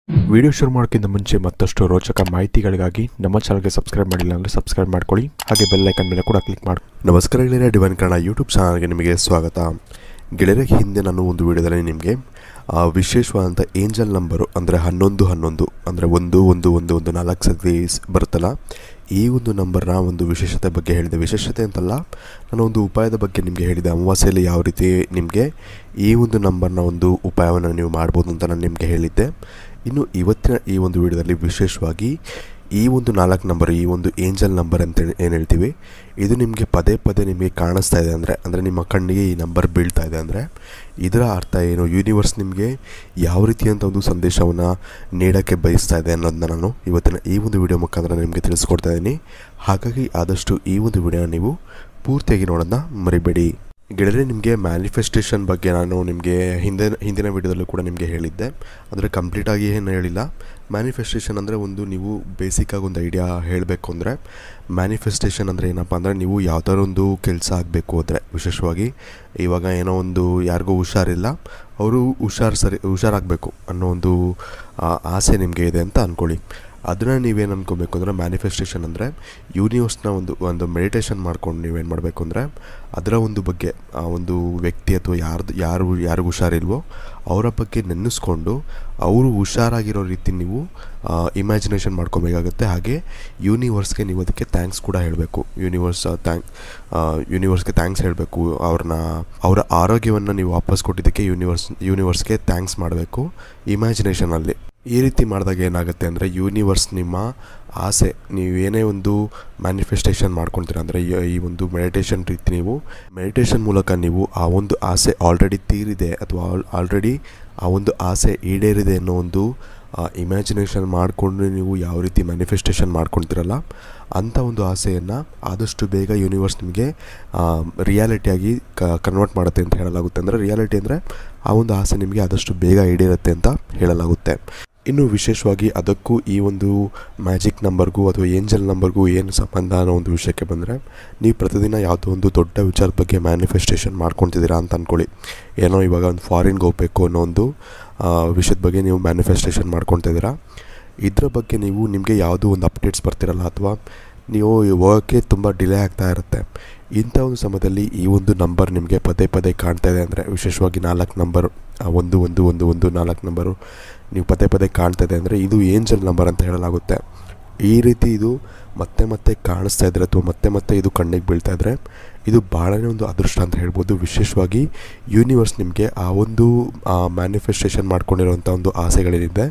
Video ಶುರು ಮಾಡೋಕ್ಕಿಂತ ಮುಂಚೆ ಮತ್ತಷ್ಟು ರೋಚಕ ಮಾಹಿತಿಗಳಿಗಾಗಿ ನಮ್ಮ ಚಾನಲ್ಗೆ ಸಬ್ಸ್ಕ್ರೈಬ್ ಮಾಡಿಲ್ಲ ಅಂದರೆ ಸಬ್ಸ್ಕ್ರೈಬ್ ಮಾಡ್ಕೊಳ್ಳಿ, ಹಾಗೆ ಬೆಲ್ ಐಕನ್ ಮೇಲೆ ಕೂಡ ಕ್ಲಿಕ್ ಮಾಡಿ. ನಮಸ್ಕಾರ ಗೆಳೆಯರೆ, ಡಿವೈನ್ ಕನ್ನಡ ಯೂಟ್ಯೂಬ್ ಚಾನಲ್ಗೆ ನಿಮಗೆ ಸ್ವಾಗತ. ಗೆಳೆಯರೆ, ಹಿಂದೆ ನಾನು ಒಂದು ವಿಡಿಯೋದಲ್ಲಿ ನಿಮಗೆ ವಿಶೇಷವಾದಂಥ ಏಂಜಲ್ ನಂಬರು ಅಂದರೆ 1111 ಅಂದರೆ 1111 ಸತಿ ಬರುತ್ತಲ್ಲ, ಈ ಒಂದು ನಂಬರ್ನ ಒಂದು ವಿಶೇಷತೆ ಬಗ್ಗೆ ಹೇಳಿದೆ. ವಿಶೇಷತೆ ಅಂತಲ್ಲ, ನಾನು ಒಂದು ಉಪಾಯದ ಬಗ್ಗೆ ನಿಮಗೆ ಹೇಳಿದೆ. ಅಮಾವಾಸ್ಯೆಯಲ್ಲಿ ಯಾವ ರೀತಿ ನಿಮಗೆ ಈ ಒಂದು ನಂಬರ್ನ ಒಂದು ಉಪಾಯವನ್ನು ನೀವು ಮಾಡ್ಬೋದು ಅಂತ ನಾನು ನಿಮಗೆ ಹೇಳಿದ್ದೆ. ಇನ್ನು ಇವತ್ತಿನ ಈ ಒಂದು ವಿಡಿಯೋದಲ್ಲಿ ವಿಶೇಷವಾಗಿ ಈ ಒಂದು 4 ನಂಬರ್, ಈ ಒಂದು ಏಂಜಲ್ ನಂಬರ್ ಅಂತ ಏನು ಹೇಳ್ತೀವಿ, ಇದು ನಿಮಗೆ ಪದೇ ಪದೇ ನಿಮಗೆ ಕಾಣಿಸ್ತಾ ಇದೆ ಅಂದರೆ ನಿಮ್ಮ ಕಣ್ಣಿಗೆ ಈ ನಂಬರ್ ಬೀಳ್ತಾ ಇದೆ ಅಂದರೆ ಇದರ ಅರ್ಥ ಏನು, ಯೂನಿವರ್ಸ್ ನಿಮಗೆ ಯಾವ ರೀತಿಯಂಥ ಒಂದು ಸಂದೇಶವನ್ನು ನೀಡೋಕ್ಕೆ ಬಯಸ್ತಾ ಇದೆ ಅನ್ನೋದನ್ನ ನಾನು ಇವತ್ತಿನ ಈ ಒಂದು ವಿಡಿಯೋ ಮುಖಾಂತರ ನಿಮಗೆ ತಿಳಿಸ್ಕೊಡ್ತಾ ಇದ್ದೀನಿ. ಹಾಗಾಗಿ ಆದಷ್ಟು ಈ ಒಂದು ವಿಡಿಯೋನ ನೀವು ಪೂರ್ತಿಯಾಗಿ ನೋಡೋದನ್ನ ಮರಿಬೇಡಿ. ಗೆಳೆಯರೆ, ನಿಮಗೆ ಮ್ಯಾನಿಫೆಸ್ಟೇಷನ್ ಬಗ್ಗೆ ನಾನು ನಿಮಗೆ ಹಿಂದಿನ ವಿಡಿಯೋದಲ್ಲೂ ಕೂಡ ನಿಮಗೆ ಹೇಳಿದ್ದೆ. ಅಂದರೆ ಕಂಪ್ಲೀಟಾಗಿ ಏನು ಹೇಳಿಲ್ಲ. ಮ್ಯಾನಿಫೆಸ್ಟೇಷನ್ ಅಂದರೆ ಒಂದು ನೀವು ಬೇಸಿಕ್ಕಾಗಿ ಒಂದು ಐಡಿಯಾ ಹೇಳಬೇಕು ಅಂದರೆ, ಮ್ಯಾನಿಫೆಸ್ಟೇಷನ್ ಅಂದರೆ ಏನಪ್ಪ ಅಂದರೆ, ನೀವು ಯಾವುದಾದ್ರು ಒಂದು ಕೆಲಸ ಆಗಬೇಕು ಅಂದರೆ, ವಿಶೇಷವಾಗಿ ಇವಾಗ ಏನೋ ಒಂದು ಯಾರಿಗೂ ಹುಷಾರಿಲ್ಲ, ಅವರು ಹುಷಾರಾಗಬೇಕು ಅನ್ನೋ ಒಂದು ಆಸೆ ನಿಮಗೆ ಇದೆ ಅಂತ ಅಂದ್ಕೊಳ್ಳಿ. ಅದನ್ನು ನೀವೇನು ಅಂದ್ಕೋಬೇಕು ಅಂದರೆ, ಮ್ಯಾನಿಫೆಸ್ಟೇಷನ್ ಅಂದರೆ ಯೂನಿವರ್ಸ್ನ ಒಂದು ಮೆಡಿಟೇಷನ್ ಮಾಡ್ಕೊಂಡು ನೀವೇನು ಮಾಡಬೇಕು ಅಂದರೆ, ಅದರ ಒಂದು ಬಗ್ಗೆ ಆ ಒಂದು ವ್ಯಕ್ತಿ ಅಥವಾ ಯಾರಿಗೂ ಹುಷಾರಿಲ್ವೋ ಅವರ ಬಗ್ಗೆ ನೆನೆಸ್ಕೊಂಡು ಅವರು ಹುಷಾರಾಗಿರೋ ರೀತಿ ನೀವು ಇಮ್ಯಾಜಿನೇಷನ್ ಮಾಡ್ಕೋಬೇಕಾಗುತ್ತೆ. ಹಾಗೆ ಯೂನಿವರ್ಸ್ಗೆ ನೀವು ಅದಕ್ಕೆ ಥ್ಯಾಂಕ್ಸ್ ಕೂಡ ಹೇಳಬೇಕು. ಯೂನಿವರ್ಸ್ಗೆ ಥ್ಯಾಂಕ್ಸ್ ಹೇಳಬೇಕು. ಅವರ ಆರೋಗ್ಯವನ್ನು ನೀವು ವಾಪಸ್ ಕೊಟ್ಟಿದ್ದಕ್ಕೆ ಯೂನಿವರ್ಸ್ಗೆ ಥ್ಯಾಂಕ್ಸ್ ಮಾಡಬೇಕು ಇಮ್ಯಾಜಿನೇಷನಲ್ಲಿ. ಈ ರೀತಿ ಮಾಡಿದಾಗ ಏನಾಗುತ್ತೆ ಅಂದರೆ, ಯೂನಿವರ್ಸ್ ನಿಮ್ಮ ಆಸೆ, ನೀವೇನೇ ಒಂದು ಮ್ಯಾನಿಫೆಸ್ಟೇಷನ್ ಮಾಡ್ಕೊಳ್ತೀರ ಅಂದರೆ, ಈ ಒಂದು ಮೆಡಿಟೇಷನ್ ಮೂಲಕ ನೀವು ಆ ಒಂದು ಆಸೆ ಆಲ್ರೆಡಿ ತೀರಿದೆ ಅಥವಾ ಆಲ್ರೆಡಿ ಆ ಒಂದು ಆಸೆ ಈಡೇರಿದೆ ಅನ್ನೋ ಒಂದು ಇಮ್ಯಾಜಿನೇಷನ್ ಮಾಡಿಕೊಂಡು ನೀವು ಯಾವ ರೀತಿ ಮ್ಯಾನಿಫೆಸ್ಟೇಷನ್ ಮಾಡ್ಕೊಳ್ತೀರಲ್ಲ, ಅಂಥ ಒಂದು ಆಸೆಯನ್ನು ಆದಷ್ಟು ಬೇಗ ಯೂನಿವರ್ಸ್ ನಿಮಗೆ ರಿಯಾಲಿಟಿಯಾಗಿ ಕನ್ವರ್ಟ್ ಮಾಡುತ್ತೆ ಅಂತ ಹೇಳಲಾಗುತ್ತೆ. ಅಂದರೆ ರಿಯಾಲಿಟಿ ಅಂದರೆ ಆ ಒಂದು ಆಸೆ ನಿಮಗೆ ಆದಷ್ಟು ಬೇಗ ಈಡೇರುತ್ತೆ ಅಂತ ಹೇಳಲಾಗುತ್ತೆ. ಇನ್ನು ವಿಶೇಷವಾಗಿ ಅದಕ್ಕೂ ಈ ಒಂದು ಮ್ಯಾಜಿಕ್ ನಂಬರ್ಗೂ ಅಥವಾ ಏಂಜಲ್ ನಂಬರ್ಗೂ ಏನು ಸಂಬಂಧ ಅನ್ನೋ ಒಂದು ವಿಷಯಕ್ಕೆ ಬಂದರೆ, ನೀವು ಪ್ರತಿದಿನ ಯಾವುದೋ ಒಂದು ದೊಡ್ಡ ವಿಚಾರದ ಬಗ್ಗೆ ಮ್ಯಾನಿಫೆಸ್ಟೇಷನ್ ಮಾಡ್ಕೊತಿದ್ದೀರಾ ಅಂತ ಅಂದ್ಕೊಳ್ಳಿ. ಏನೋ ಇವಾಗ ಒಂದು ಫಾರಿನ್ಗೆ ಹೋಗಬೇಕು ಅನ್ನೋ ಒಂದು ವಿಷಯದ ಬಗ್ಗೆ ನೀವು ಮ್ಯಾನಿಫೆಸ್ಟೇಷನ್ ಮಾಡ್ಕೊತಿದ್ದೀರಾ. ಇದರ ಬಗ್ಗೆ ನಿಮಗೆ ಯಾವುದೋ ಒಂದು ಅಪ್ಡೇಟ್ಸ್ ಬರ್ತಿರಲ್ಲ, ಅಥವಾ ನೀವು ಹೋಗೋಕ್ಕೆ ತುಂಬ ಡಿಲೇ ಆಗ್ತಾ ಇರುತ್ತೆ. ಇಂಥ ಒಂದು ಸಮಯದಲ್ಲಿ ಈ ಒಂದು ನಂಬರ್ ನಿಮಗೆ ಪದೇ ಪದೇ ಕಾಣ್ತಾ ಇದೆ ಅಂದರೆ, ವಿಶೇಷವಾಗಿ 4 ನಂಬರ್ 1111 ನಂಬರು ನೀವು ಪದೇ ಪದೇ ಕಾಣ್ತಾ ಇದೆ ಅಂದರೆ, ಇದು ಏಂಜಲ್ ನಂಬರ್ ಅಂತ ಹೇಳಲಾಗುತ್ತೆ. ಈ ರೀತಿ ಇದು ಮತ್ತೆ ಕಾಣಿಸ್ತಾ ಇದ್ದರೆ ಅಥವಾ ಮತ್ತೆ ಇದು ಕಣ್ಣಿಗೆ ಬೀಳ್ತಾ ಇದ್ದರೆ, ಇದು ಭಾಳನೇ ಒಂದು ಅದೃಷ್ಟ ಅಂತ ಹೇಳ್ಬೋದು. ವಿಶೇಷವಾಗಿ ಯೂನಿವರ್ಸ್ ನಿಮಗೆ ಆ ಒಂದು ಮ್ಯಾನಿಫೆಸ್ಟೇಷನ್ ಮಾಡ್ಕೊಂಡಿರೋಂಥ ಒಂದು ಆಸೆಗಳೇನಿದೆ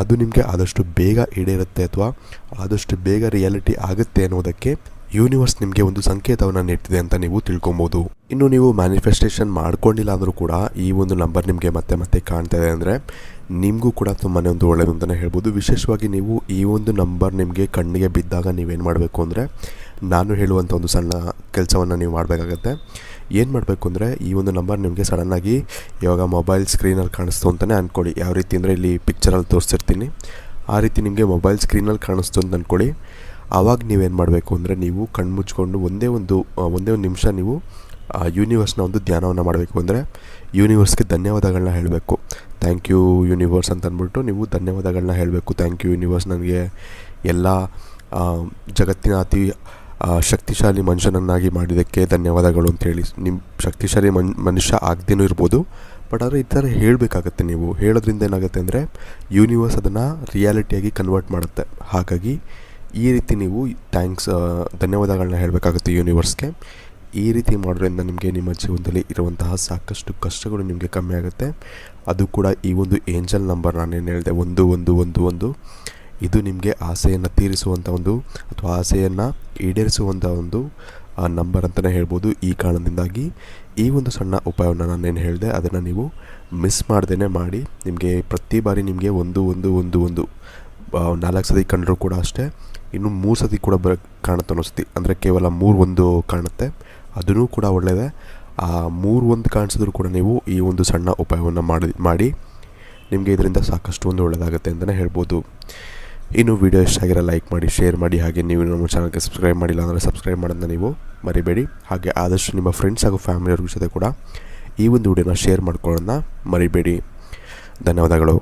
ಅದು ನಿಮಗೆ ಆದಷ್ಟು ಬೇಗ ಈಡೇರುತ್ತೆ ಅಥವಾ ಆದಷ್ಟು ಬೇಗ ರಿಯಾಲಿಟಿ ಆಗುತ್ತೆ ಅನ್ನೋದಕ್ಕೆ ಯೂನಿವರ್ಸ್ ನಿಮಗೆ ಒಂದು ಸಂಕೇತವನ್ನು ನೀಡ್ತಿದೆ ಅಂತ ನೀವು ತಿಳ್ಕೊಬೋದು. ಇನ್ನು ನೀವು ಮ್ಯಾನಿಫೆಸ್ಟೇಷನ್ ಮಾಡ್ಕೊಂಡಿಲ್ಲ ಅಂದರೂ ಕೂಡ ಈ ಒಂದು ನಂಬರ್ ನಿಮಗೆ ಮತ್ತೆ ಕಾಣ್ತಾ ಇದೆ ಅಂದರೆ, ನಿಮಗೂ ಕೂಡ ತುಂಬಾ ಒಂದು ಒಳ್ಳೆಯದು ಅಂತಲೇ ಹೇಳ್ಬೋದು. ವಿಶೇಷವಾಗಿ ನೀವು ಈ ಒಂದು ನಂಬರ್ ನಿಮಗೆ ಕಣ್ಣಿಗೆ ಬಿದ್ದಾಗ ನೀವೇನು ಮಾಡಬೇಕು ಅಂದರೆ, ನಾನು ಹೇಳುವಂಥ ಒಂದು ಸಣ್ಣ ಕೆಲಸವನ್ನು ನೀವು ಮಾಡಬೇಕಾಗತ್ತೆ. ಏನು ಮಾಡಬೇಕು ಅಂದರೆ, ಈ ಒಂದು ನಂಬರ್ ನಿಮಗೆ ಸಡನ್ನಾಗಿ ಇವಾಗ ಮೊಬೈಲ್ ಸ್ಕ್ರೀನಲ್ಲಿ ಕಾಣಿಸ್ತು ಅಂತಲೇ ಅಂದ್ಕೊಳ್ಳಿ. ಯಾವ ರೀತಿ ಅಂದರೆ, ಇಲ್ಲಿ ಪಿಕ್ಚರಲ್ಲಿ ತೋರಿಸ್ತಿರ್ತೀನಿ, ಆ ರೀತಿ ನಿಮಗೆ ಮೊಬೈಲ್ ಸ್ಕ್ರೀನಲ್ಲಿ ಕಾಣಿಸ್ತು ಅಂತ ಅಂದ್ಕೊಳ್ಳಿ. ಆವಾಗ ನೀವೇನು ಮಾಡಬೇಕು ಅಂದರೆ, ನೀವು ಕಣ್ಣು ಮುಚ್ಕೊಂಡು ಒಂದೇ ಒಂದು ನಿಮಿಷ ನೀವು ಯೂನಿವರ್ಸ್ನ ಒಂದು ಧ್ಯಾನವನ್ನು ಮಾಡಬೇಕು. ಅಂದರೆ ಯೂನಿವರ್ಸ್ಗೆ ಧನ್ಯವಾದಗಳನ್ನ ಹೇಳಬೇಕು. ಥ್ಯಾಂಕ್ ಯು ಯೂನಿವರ್ಸ್ ಅಂತ ಅಂದ್ಬಿಟ್ಟು ನೀವು ಧನ್ಯವಾದಗಳನ್ನ ಹೇಳಬೇಕು. ಥ್ಯಾಂಕ್ ಯು ಯೂನಿವರ್ಸ್, ನನಗೆ ಎಲ್ಲ ಜಗತ್ತಿನ ಅತಿ ಶಕ್ತಿಶಾಲಿ ಮನುಷ್ಯನನ್ನಾಗಿ ಮಾಡಿದ್ದಕ್ಕೆ ಧನ್ಯವಾದಗಳು ಅಂತೇಳಿ. ನಿಮ್ಮ ಶಕ್ತಿಶಾಲಿ ಮನುಷ್ಯ ಆಗದೇನೂ ಇರ್ಬೋದು, ಬಟ್ ಆದರೆ ಈ ಥರ ಹೇಳಬೇಕಾಗತ್ತೆ. ನೀವು ಹೇಳೋದ್ರಿಂದ ಏನಾಗುತ್ತೆ ಅಂದರೆ, ಯೂನಿವರ್ಸ್ ಅದನ್ನು ರಿಯಾಲಿಟಿಯಾಗಿ ಕನ್ವರ್ಟ್ ಮಾಡುತ್ತೆ. ಹಾಗಾಗಿ ಈ ರೀತಿ ನೀವು ಧನ್ಯವಾದಗಳನ್ನ ಹೇಳಬೇಕಾಗುತ್ತೆ ಯೂನಿವರ್ಸ್ಗೆ. ಈ ರೀತಿ ಮಾಡೋದ್ರಿಂದ ನಿಮಗೆ ನಿಮ್ಮ ಜೀವನದಲ್ಲಿ ಇರುವಂತಹ ಸಾಕಷ್ಟು ಕಷ್ಟಗಳು ನಿಮಗೆ ಕಮ್ಮಿ ಆಗುತ್ತೆ. ಅದು ಕೂಡ ಈ ಒಂದು ಏಂಜಲ್ ನಂಬರ್ ನಾನೇನು ಹೇಳಿದೆ 1111, ಇದು ನಿಮಗೆ ಆಸೆಯನ್ನು ತೀರಿಸುವಂಥ ಒಂದು ಅಥವಾ ಆಸೆಯನ್ನು ಈಡೇರಿಸುವಂಥ ಒಂದು ನಂಬರ್ ಅಂತಲೇ ಹೇಳ್ಬೋದು. ಈ ಕಾರಣದಿಂದಾಗಿ ಈ ಒಂದು ಸಣ್ಣ ಉಪಾಯವನ್ನು ನಾನೇನು ಹೇಳಿದೆ ಅದನ್ನು ನೀವು ಮಿಸ್ ಮಾಡ್ದೇ ಮಾಡಿ. ನಿಮಗೆ ಪ್ರತಿ ಬಾರಿ ನಿಮಗೆ 1111 4 ಸತಿ ಕಂಡರೂ ಕೂಡ ಅಷ್ಟೇ, ಇನ್ನು 3 ಸತಿ ಕೂಡ ಕಾಣುತ್ತೆ ಅನ್ನಿಸ್ತಿ, ಅಂದರೆ ಕೇವಲ 3 ಕಾಣುತ್ತೆ, ಅದೂ ಕೂಡ ಒಳ್ಳೆಯದೇ. ಆ 3 ಕಾಣಿಸಿದ್ರು ಕೂಡ ನೀವು ಈ ಒಂದು ಸಣ್ಣ ಉಪಾಯವನ್ನು ಮಾಡಿ ನಿಮಗೆ ಇದರಿಂದ ಸಾಕಷ್ಟು ಒಂದು ಒಳ್ಳೆಯದಾಗುತ್ತೆ ಅಂತಲೇ ಹೇಳ್ಬೋದು. ಇನ್ನು ವಿಡಿಯೋ ಇಷ್ಟ ಆಗಿರೋ ಲೈಕ್ ಮಾಡಿ, ಶೇರ್ ಮಾಡಿ, ಹಾಗೆ ನೀವು ನಮ್ಮ ಚಾನಲ್ಗೆ ಸಬ್ಸ್ಕ್ರೈಬ್ ಮಾಡಿಲ್ಲ ಅಂದರೆ ಸಬ್ಸ್ಕ್ರೈಬ್ ಮಾಡೋದನ್ನ ನೀವು ಮರಿಬೇಡಿ. ಹಾಗೆ ಆದಷ್ಟು ನಿಮ್ಮ ಫ್ರೆಂಡ್ಸ್ ಹಾಗೂ ಫ್ಯಾಮಿಲಿಯವ್ರ ಜೊತೆ ಕೂಡ ಈ ಒಂದು ವಿಡಿಯೋನ ಶೇರ್ ಮಾಡ್ಕೊಳ್ಳೋದನ್ನ ಮರಿಬೇಡಿ. ಧನ್ಯವಾದಗಳು.